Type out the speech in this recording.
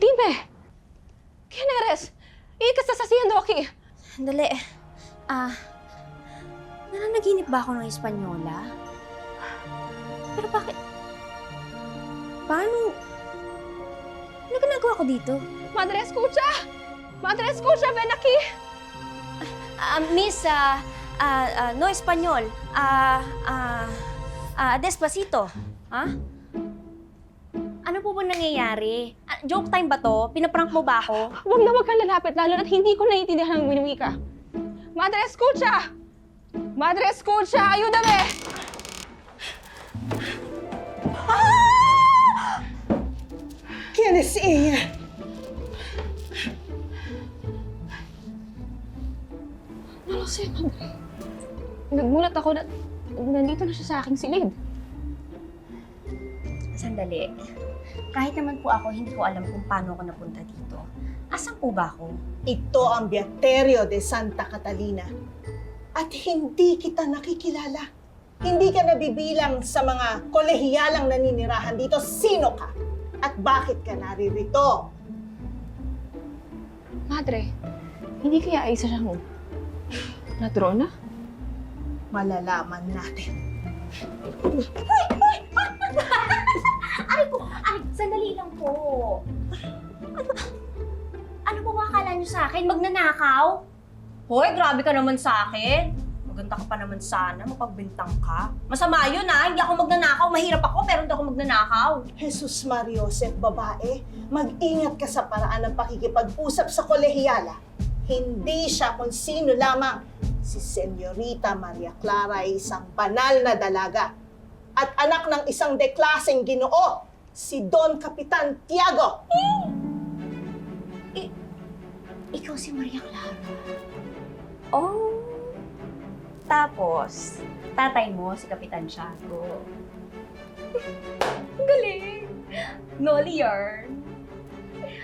Dime! ¿Quién eres? ¿Y qué estás haciendo aquí? Sandali. Nananaginip ba ako ng Espanyola? Pero bakit? Paano? Ano ginagawa ko dito? Madre escucha! Madre escucha, ven aquí! Miss, no Espanyol. Despacito. Ha? Ano po ba nangyayari? Joke time ba to? Pinaprank mo ba ako? Huwag kang lalapit, lalo na't hindi ko naiintindihan ang winuwika. Madre escucha! Madre escucha! Ayúdame! ¿Quién es ella? No lo sé, madre. Nagmulat ako na nandito na siya sa aking silid. Sandali. Kahit naman po ako, hindi ko alam kung paano ako napunta dito. Asan po ba ako? Ito ang Beaterio de Santa Catalina. At hindi kita nakikilala. Hindi ka nabibilang sa mga kolehiyalang naninirahan dito. Sino ka? At bakit ka naririto? Madre, hindi kaya isa siyang natrona? Malalaman natin. Aray, sandali lang po. Ano po ba akala niyo sa akin? Magnanakaw? Hoy, grabe ka naman sa akin. Maganda ka pa naman sana, mapagbintang ka. Masama yun Hindi ako magnanakaw. Mahirap ako, pero hindi ako magnanakaw. Jesus Mariosep, babae, mag-ingat ka sa paraan ng pakikipag-usap sa kolehiyala. Hindi siya kung sino lamang. Si Senyorita Maria Clara ay isang banal na dalaga. At anak ng isang deklaseng Ginoo, si Don Kapitan Tiago. Ikaw si Maria Clara. Oh. Tapos, tatay mo si Kapitan Tiago. Ang galing! Noli yarn.